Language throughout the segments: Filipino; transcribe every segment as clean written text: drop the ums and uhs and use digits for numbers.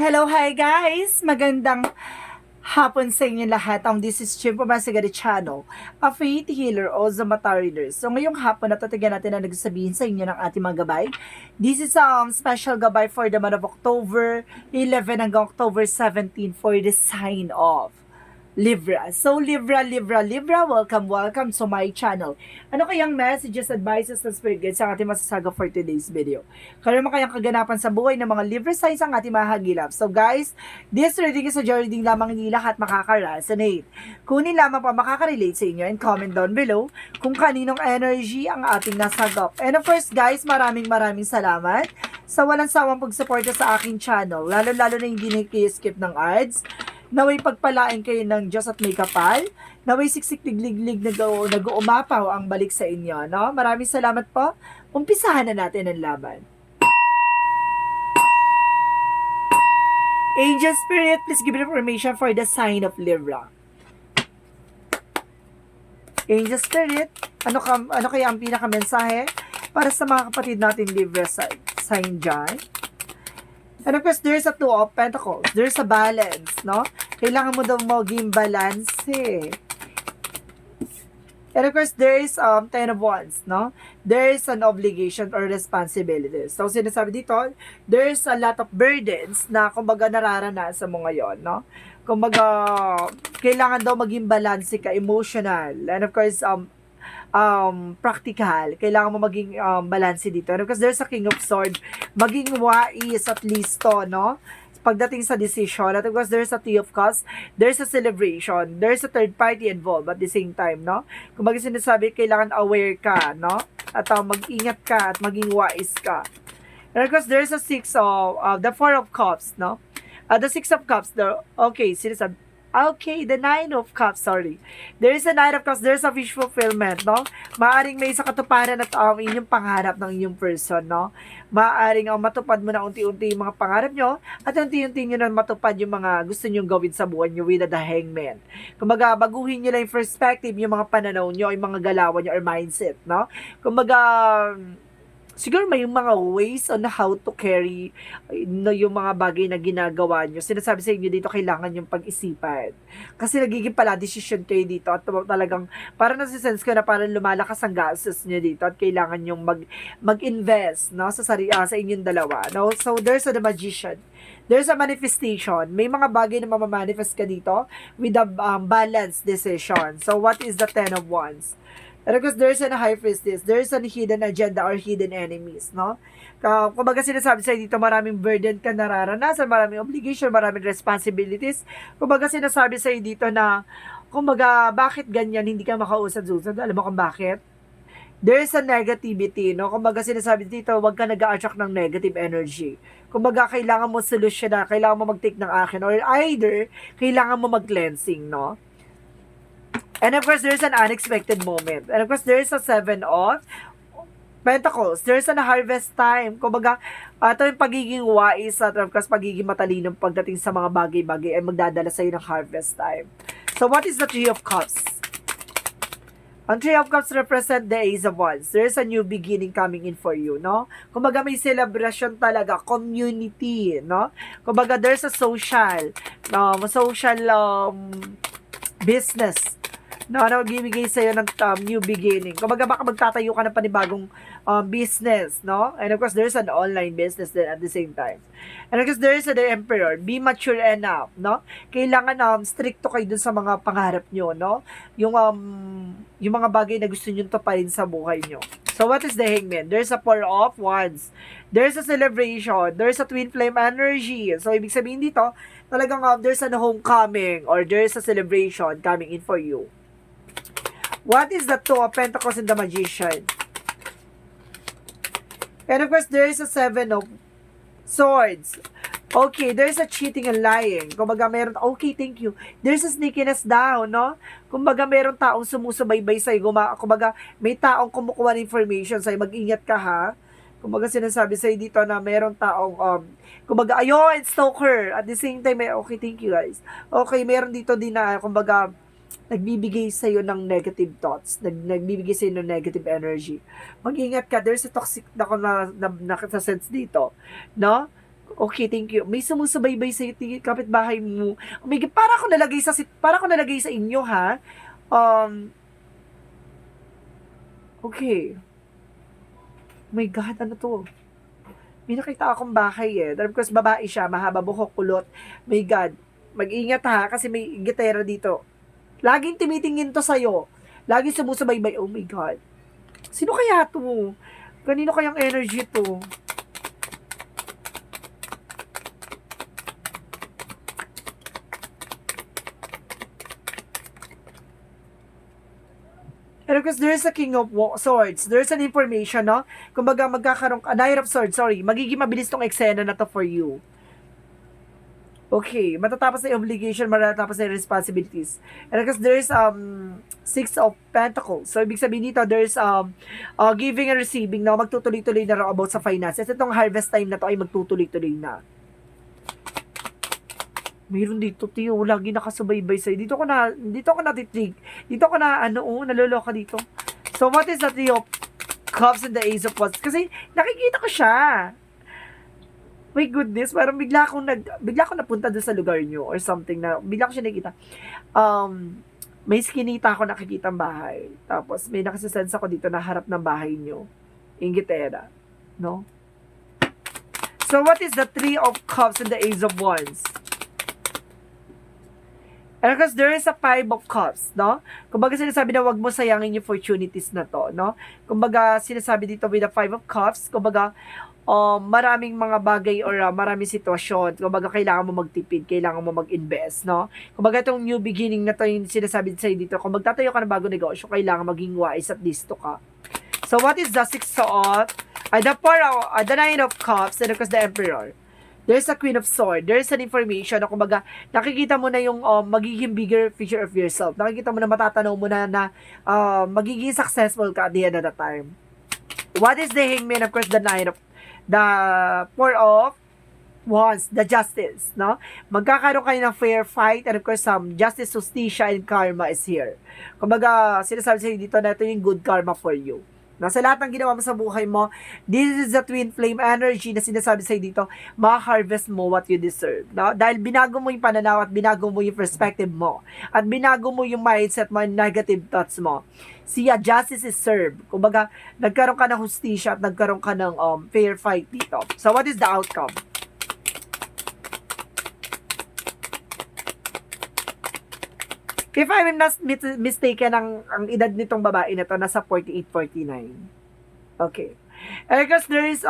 Hello, hi guys! Magandang hapon sa inyo lahat. This is Chim Pumasigari Channel, a faith healer o Mata reader. So ngayong hapon natatagan natin na nagsasabihin sa inyo ng ating mga gabay. This is special gabay for the month of October 11 hanggang October 17 for the sign of Libra. So Libra, welcome to my channel. Ano kayang messages, advices, and spirit guides sa ating masasaga for today's video? Kaya naman kayang kaganapan sa buhay ng mga Libra signs ang ating mahagilap. So guys, this reading is a reading lamang hindi lahat makaka-resonate. Kunin lamang pa makaka-relate sa inyo and comment down below kung kaninong energy ang ating nasagap. And of course guys, maraming salamat sa walang sawang pagsuporta sa aking channel. Lalo na hindi nag-skip ng ads. Naway pagpalain kayo ng Diyos at may kapal. Naway siksik liglig nag-uumapaw ang balik sa inyo. No? Maraming salamat po. Umpisahan na natin ang laban. Angel Spirit, please give information for the sign of Libra. Angel Spirit, ano kaya ang pinaka-mensahe para sa mga kapatid natin Libra sign dyan? And of course, there's a Two of Pentacles. There's a balance, no? Kailangan mo daw maging balance, eh. And of course, there is Ten of Wands, no? There is an obligation or responsibility. So, sinasabi dito, there's a lot of burdens na kumbaga nararanasan mo ngayon, no? Kumbaga, kailangan daw maging balance ka, emotional. And of course, practical. Kailangan mo maging balance dito. Because there's a King of Swords. Maging wise at least to, no? Pagdating sa decision. At of course, there's a Two of Cups. There's a celebration. There's a third party involved at the same time, no? Kung bagay sinasabi, kailangan aware ka, no? At mag-ingat ka at maging wise ka. And of course, there's a the Four of Cups, no? The Six of Cups, the Nine of Cups, sorry. There is a Nine of Cups, there's a wish fulfillment, no? Maaring may isa katuparan at inyong pangarap ng inyong person, no? Maaring matupad mo na unti-unti yung mga pangarap nyo at unti-unti nyo na matupad yung mga gusto nyo gawin sa buhay nyo with the Hangman. Kumbaga, baguhin nyo lang yung perspective, yung mga pananaw nyo, yung mga galawan nyo or mindset, no? Kumbaga, siguro may mga ways on how to carry yung mga bagay na ginagawa nyo. Sinasabi sa inyo dito, kailangan yung pag-isipan. Kasi nagiging pala decision kayo dito at talagang parang nasisense ko na parang lumalakas ang gastos nyo dito at kailangan yung mag-invest, no, sa inyong dalawa. No? So, there's the Magician. There's a manifestation. May mga bagay na mamamanifest ka dito with a balanced decision. So, what is the Ten of Wands? And of course, there's a High Priestess. There's a hidden agenda or hidden enemies, no? Kumbaga sinasabi sa'yo dito, maraming burden ka nararanasan, maraming obligation, maraming responsibilities. Kumbaga sinasabi sa'yo dito na, kumbaga, bakit ganyan, hindi ka makausad-usad? Alam mo kung bakit? There's a negativity, no? Kumbaga sinasabi dito, huwag ka nag-attract ng negative energy. Kumbaga, kailangan mo solusyon na, kailangan mo mag-take ng action, or either, kailangan mo mag-cleansing, no? And of course, there's an unexpected moment. And of course, there's a Seven of Pentacles. There's a harvest time. Kumbaga, ito yung pagiging wise at of course, pagiging matalino pagdating sa mga bagay-bagay ay magdadala sa'yo ng harvest time. So, what is the Three of Cups? Ang Three of Cups represent the Ace of Wands. There's a new beginning coming in for you, no? Kumbaga, may celebration talaga, community, no? Kumbaga, there's a social business, no, magbibigay sa'yo ng new beginning. Kumbaga, baka magtatayo ka ng panibagong business, no? And of course, there's an online business din at the same time. And of course, there's the Emperor. Be mature enough, no? Kailangan stricto kayo dun sa mga pangarap nyo, no? Yung mga bagay na gusto nyo tuparin sa buhay nyo. So, what is the Hangman? There's a Four of Wands. There's a celebration. There's a twin flame energy. So, ibig sabihin dito, talagang there's a homecoming or there's a celebration coming in for you. What is the Two of Pentacles and the Magician? And of course, there is a Seven of Swords. Okay, there's a cheating and lying. Kumbaga, meron, okay, thank you. There's a sneakiness down, no? Kumbaga, meron taong sumusubaybay sa'yo. Kumbaga, may taong kumukuha ng information sa'yo. Mag-ingat ka, ha? Kumbaga, sinasabi sa'yo dito na meron taong, kumbaga, ayun, stalker. At the same time, okay, thank you, guys. Okay, meron dito din na, kumbaga, nagbibigay sa'yo ng negative thoughts, nagbibigay sa'yo ng negative energy. Mag-ingat ka, there's a toxic na sense dito, no? Okay, thank you. May sumusubaybay sa'yo, kapitbahay mo. Oh my God, para ko nalagay sa inyo, ha? Okay. Oh my God, ano to? May nakita akong bahay eh. Of course, babae siya, mahaba buhok, kulot. My God, mag-ingat ha, kasi may gitera dito. Laging tumitingin to sa'yo. Laging sumusubaybay. Oh my God. Sino kaya to? Kanino kayang energy to? And of course, there's a King of Swords. There's an information, no? Kumbaga, magkakaroon ka, Knight of Swords, sorry. Magiging mabilis tong eksena na to for you. Okay, matatapos na yung obligation, matatapos na yung responsibilities. And of course, there's Six of Pentacles. So, ibig sabihin dito, there's giving and receiving, no? Magtutuloy-tuloy na raw about sa finances. Itong harvest time na to ay magtutuloy-tuloy na. Mayroon dito, Tiyo, lagi nakasubaybay sa'yo. Dito ko natitrig. Dito ko na, naloloka dito. So, what is the Three of Cups and the Ace of Wands? Kasi, nakikita ko siya. My goodness, parang bigla akong napunta doon sa lugar nyo or something na, bigla ko siya nakikita. May skinita ako nakikita ang bahay. Tapos, may nakasasense ako dito na harap ng bahay nyo. Ingitera. No? So, what is the Three of Cups and the Ace of Wands? And because there is a Five of Cups, no? Kumbaga sinasabi na wag mo sayangin yung opportunities na to, no? Kumbaga sinasabi dito with the Five of Cups, kumbaga maraming mga bagay or maraming sitwasyon, kumbaga kailangan mo magtipid, kailangan mo mag-invest, no? Kumbaga itong new beginning na to yung sinasabi sa'yo dito, kung magtatayo ka ng bagong negosyo, kailangan maging wise at listo ka. So what is the the Nine of Cups, and of course the Emperor? There's a Queen of Swords. There's an information na kumbaga nakikita mo na yung magiging bigger picture of yourself. Nakikita mo na matatanaw mo na magiging successful ka at the end of the time. What is the Hangman? Of course, the Four of Wands, the Justice, no? Magkakaroon kayo ng fair fight and of course, justice, justicia, and karma is here. Kumbaga, sinasabi sa'yo dito na ito yung good karma for you. Sa lahat ng ginawa mo sa buhay mo, this is the twin flame energy na sinasabi sa'yo dito, ma-harvest mo what you deserve. No? Dahil binago mo yung pananaw at binago mo yung perspective mo. At binago mo yung mindset mo, yung negative thoughts mo. Siya, justice is served. Kumbaga, nagkaroon ka ng hustisya at nagkaroon ka ng fair fight dito. So, what is the outcome? If I'm not mistaken, ang edad nitong babae na to, nasa 48, 49. Okay. And because there is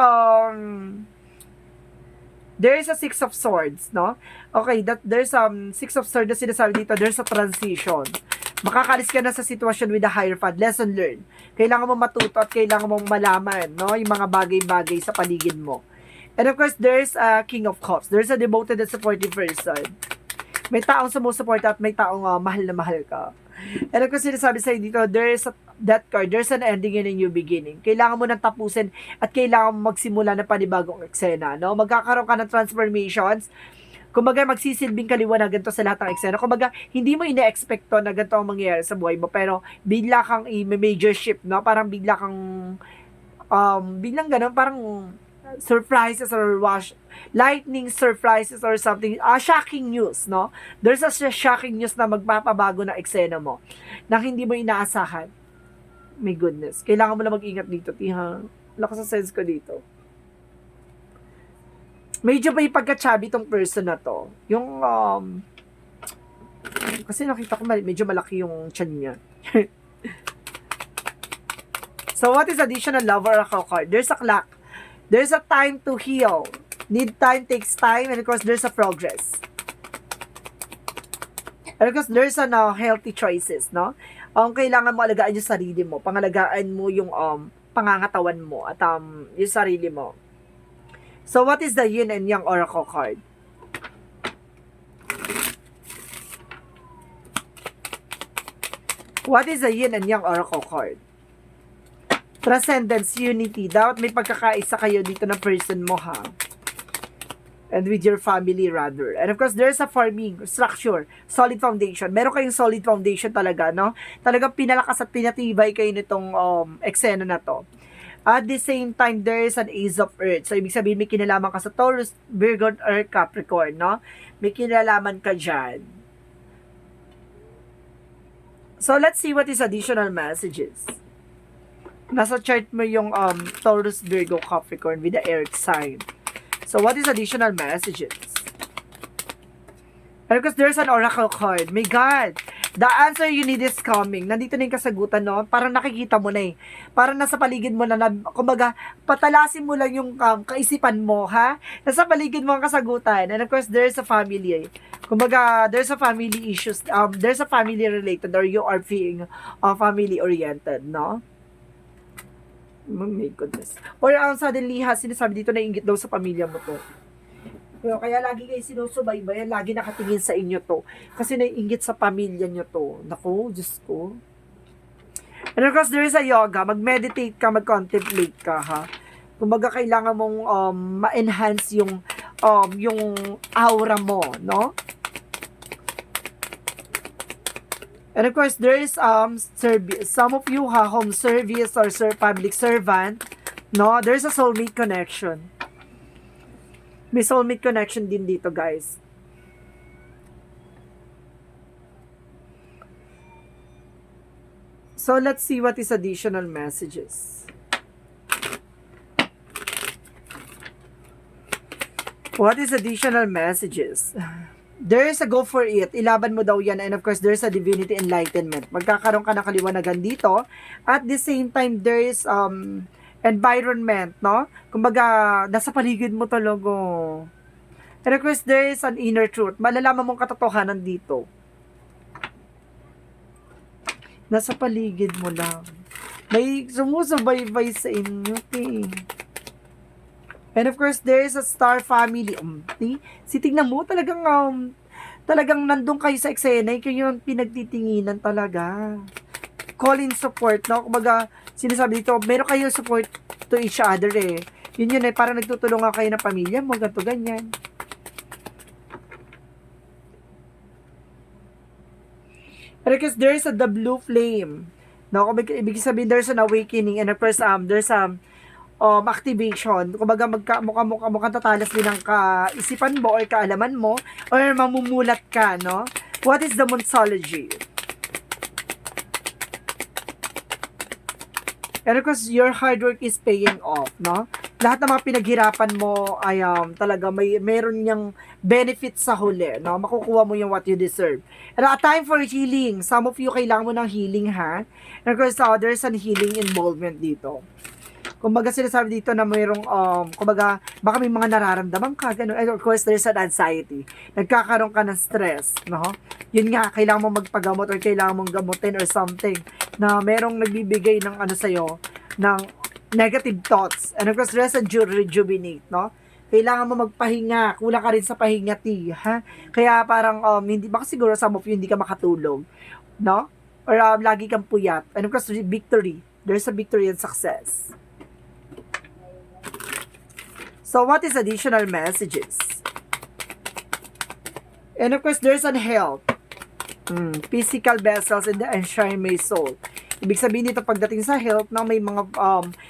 a Six of Swords, no? Okay, there's Six of Swords na sinasabi dito, there's a transition. Makakalis ka na sa sitwasyon with a Hierophant. Lesson learned. Kailangan mo matuto at kailangan mong malaman, no? Yung mga bagay-bagay sa paligid mo. And of course, there's a King of Cups. There's a devoted and supportive person. May taong sumusuporta at may taong mahal na mahal ka. And of course, sinasabi sa'yo dito, there's that card, there's an ending and a new beginning. Kailangan mo nang tapusin at kailangan mo magsimula ng panibagong eksena, no? Magkakaroon ka ng transformations. Kumbaga, magsisilbing kaliwanagan to sa lahat ng eksena. Kumbaga, hindi mo ina-expect to na ganito ang mangyayari sa buhay mo, pero bigla kang i-major shift, no? Parang bigla kang, biglang ganun, parang surprises or lightning surprises or something, shocking news, no? There's a shocking news na magpapabago na eksena mo na hindi mo inaasahan. My goodness. Kailangan mo na mag-ingat dito, Tiha. Lakas sa sense ko dito. Medyo ba yung pagka-chubby tong person na to? Yung, kasi nakita ko medyo malaki yung chan niya. So, what is additional love or a card? There's a clock. There's a time to heal. Need time, takes time, and of course, there's a progress. And of course, there's a healthy choices, no? Kailangan mo alagaan yung sarili mo. Pangalagaan mo yung pangangatawan mo at yung sarili mo. So, what is the Yin and Yang Oracle card? What is the Yin and Yang Oracle card? Transcendence, unity. Dapat may pagkakaisa kayo dito ng person mo, ha? And with your family, rather. And of course, there's a farming, structure, solid foundation. Meron kayong solid foundation talaga, no? Talagang pinalakas at pinatibay kayo nitong eksena na to. At the same time, there is an Ace of Earth. So, ibig sabihin, may kinalaman ka sa Taurus, Virgo, or Capricorn, no? May kinalaman ka dyan. So, let's see what is additional messages. Nasa chart mo yung Taurus, Virgo, Capricorn with the air sign. So, what is additional messages? Because there's an oracle card. My God! The answer you need is coming. Nandito na yung kasagutan, no? Parang nakikita mo na eh. Parang nasa paligid mo na, kumbaga, patalasin mo lang yung kaisipan mo, ha? Nasa paligid mo ang kasagutan. And of course, there's a family eh. Kumbaga, there's a family issues. There's a family related or you are being family oriented, no? Oh my goodness. Or suddenly, sinasabi dito na ingit daw sa pamilya mo to. Kaya lagi kayo sinusubaybayan, lagi nakatingin sa inyo to. Kasi naiingit sa pamilya nyo to. Naku, Diyos ko. And of course, there is a yoga. Mag-meditate ka, mag-contemplate ka, ha? Kumbaga, kailangan mong ma-enhance yung aura mo, no? And of course, there is service. Some of you, ha, home service or public servant, no? There's a soulmate connection. May soulmate connection din dito, guys. So, let's see what is additional messages. What is additional messages? There is a go for it. Ilaban mo daw yan. And of course, there's a divinity enlightenment. Magkakaroon ka ng kaliwanagan dito. At the same time, there is environment, no? Kumbaga, nasa paligid mo talaga. And of course, there is an inner truth. Malalaman mong katotohanan dito. Nasa paligid mo lang. May sumusubaybay sa inyo, eh. And of course, there is a star family. Tignan mo, talagang nandun kayo sa eksena, kayo yung pinagtitinginan talaga. Call in support, no? Kumbaga, sinasabi dito, meron kayo support to each other eh. Yun eh, parang nagtutulungan kayo ng pamilya mo, ganito, ganyan. Because there's the blue flame. No? Ibig sabihin, there's an awakening and of course, there's activation. Kumbaga, mukhang tatalas din ang kaisipan mo or kaalaman mo or mamumulat ka, no? What is the Monsology? And of course, your hard work is paying off, no? Lahat ng mga pinaghirapan mo ay talaga meron niyang benefit sa huli, no? Makukuha mo yung what you deserve. And a time for healing. Some of you kailangan mo ng healing, ha? And of course, there's an healing involvement dito. Kumbaga sinasabi dito na mayroong, kumbaga, baka may mga nararamdaman ka, gano'n. And of course, there's an anxiety. Nagkakaroon ka ng stress, no? Yun nga, kailangan mo magpagamot or kailangan mong gamutin or something na merong nagbibigay ng sa'yo, ng negative thoughts. And of course, there's a rejuvenate, no? Kailangan mo magpahinga. Kulang ka rin sa pahinga, ha? Kaya parang, hindi, baka siguro some of you hindi ka makatulog, no? Or lagi kang puyat. And of course, victory. There's a victory and success. So, what is additional messages? And of course, there's an health. Physical vessels in the enshrine may soul. Ibig sabihin dito, pagdating sa health, na may mga,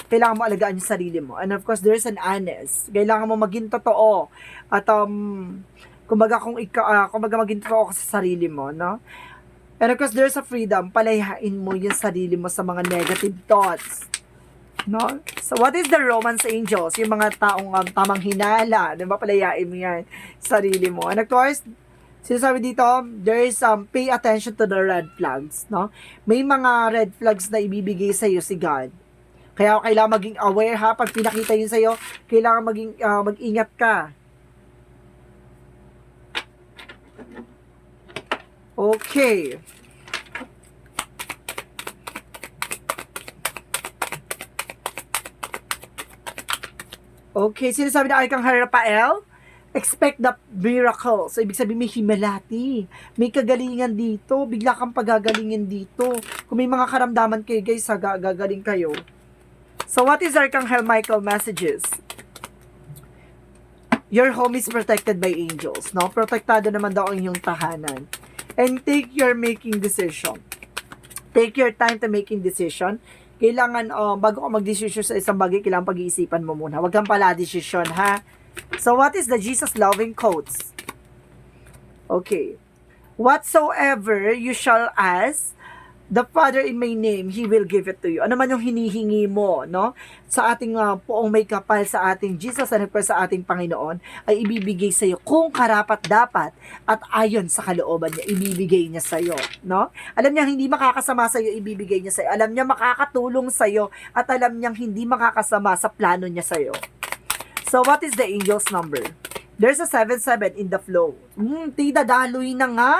kailangan mo alagaan yung sarili mo. And of course, there's an honest. Kailangan mo maging totoo. At, kumbaga, kumbaga maging totoo ka sa sarili mo, no? And of course, there's a freedom. Palayain mo yung sarili mo sa mga negative thoughts. No? So, what is the romance angels? Yung mga taong tamang hinala. Diba? Palayain mo yan. Sarili mo. And of course, sinasabi dito, there is pay attention to the red flags. No? May mga red flags na ibibigay sa iyo si God. Kaya kailangan maging aware, ha? Pag pinakita yun sa iyo, kailangan mag-ingat ka. Okay. Okay, sinasabi na Arkanghel Raphael, expect the miracle. So, ibig sabihin may himalati. May kagalingan dito. Bigla kang pagagalingin dito. Kung may mga karamdaman kayo, guys, gagaling kayo. So, what is Arkanghel Michael messages? Your home is protected by angels. No? Protektado naman daw ang inyong tahanan. And take your making decision. Take your time to making decision. kailangan, bago ka mag-desisyon sa isang bagay, kailangan pag-iisipan mo muna. Huwag kang pala desisyon, ha? So, what is the Jesus loving quotes? Okay. Whatsoever you shall ask the Father in my name, He will give it to you. Ano man yung hinihingi mo, no? Sa ating poong may kapal, sa ating Jesus and sa ating Panginoon, ay ibibigay sa iyo kung karapat-dapat at ayon sa kalooban niya, ibibigay niya sa iyo, no? Alam niya hindi makakasama sa iyo, ibibigay niya sa iyo. Alam niya makakatulong sa iyo at alam niya hindi makakasama sa plano niya sa iyo. So, what is the angel's number? There's a 77 in the flow. Tidadaloy na nga.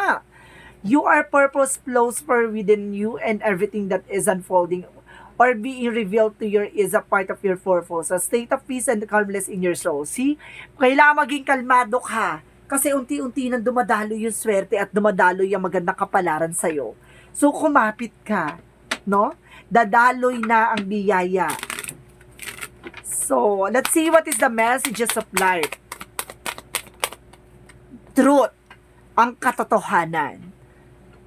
Your purpose flows for within you, and everything that is unfolding or being revealed to you is a part of your purpose. A state of peace and calmness in your soul. See? Kailangan maging kalmado ka. Kasi unti-unti nang dumadalo yung swerte at dumadalo yung magandang kapalaran sa'yo. So, kumapit ka. No? Dadaloy na ang biyaya. So, let's see what is the messages of life. Truth. Ang katotohanan.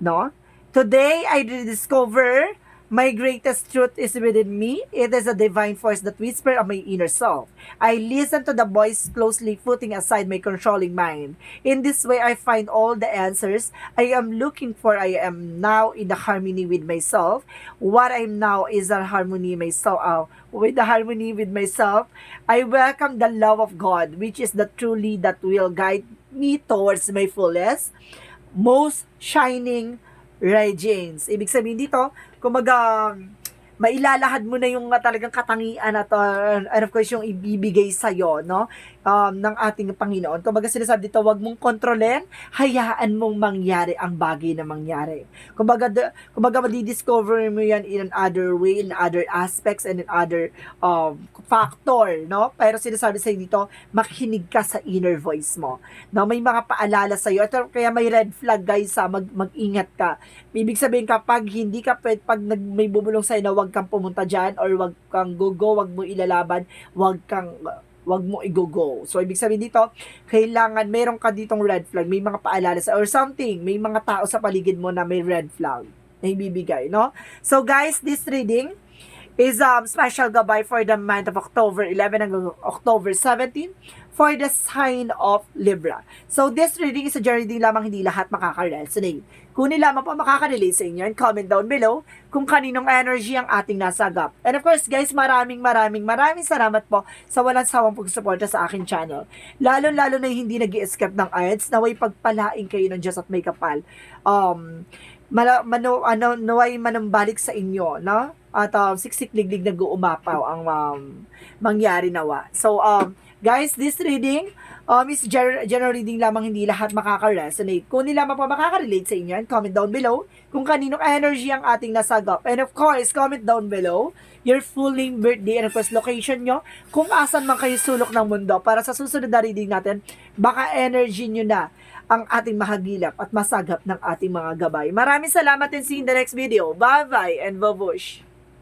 No? Today, I discover my greatest truth is within me. It is a divine force that whispers of my inner self. I listen to the voice closely, putting aside my controlling mind. In this way, I find all the answers I am looking for. I am now in the harmony with myself. What I am now is a harmony myself. With the harmony with myself, I welcome the love of God, which is the truly that will guide me towards my fullest, most shining radiance. Ibig sabihin dito, kumaga, mailalahad mo na yung talagang katangian at and of course yung ibibigay sa'yo, no? Ng ating Panginoon. Kumbaga sinasabi dito, wag mong kontrolin, hayaan mong mangyari ang bagay na mangyari. Kumbaga madidiscover mo yan in another way, in other aspects, and in other factor, no? Pero sinasabi sa'yo dito, makinig ka sa inner voice mo. No? May mga paalala sa'yo. Ito, kaya may red flag, guys, mag-ingat ka. Ibig sabihin, kapag hindi ka, pag may bubulong sa'yo na wag kang pumunta dyan, or wag kang go, wag mo ilalaban, wag mo i-go. So, ibig sabihin dito, kailangan, meron ka ditong red flag, may mga paalala sa, or something, may mga tao sa paligid mo na may red flag na ibibigay, no? So, guys, this reading is special gabay for the month of October 11 hanggang October 17 for the sign of Libra. So, this reading is a reading lamang, hindi lahat makaka-resonate. Kunin lamang po makaka-relate sa inyo and comment down below kung kaninong energy ang ating nasagap. And of course, guys, maraming salamat po sa walang sawang pagsuporta sa akin channel. Lalo na hindi nag-i-escape ng ads, naway pagpalain kayo ng Diyos at may kapal. Naway manumbalik sa inyo, no? At siksik-liglig nag-uumapaw ang mangyari nawa. So, guys, this reading is general reading lamang, hindi lahat makaka-resonate. Kung nila pa makaka-relate sa inyo, comment down below kung kaninong energy ang ating nasagap. And of course, comment down below your full name, birthday, and of course, location nyo, kung asan man kayo sulok ng mundo. Para sa susunod na reading natin, baka energy nyo na ang ating mahagilap at masagap ng ating mga gabay. Maraming salamat and see you in the next video. Bye-bye and babush!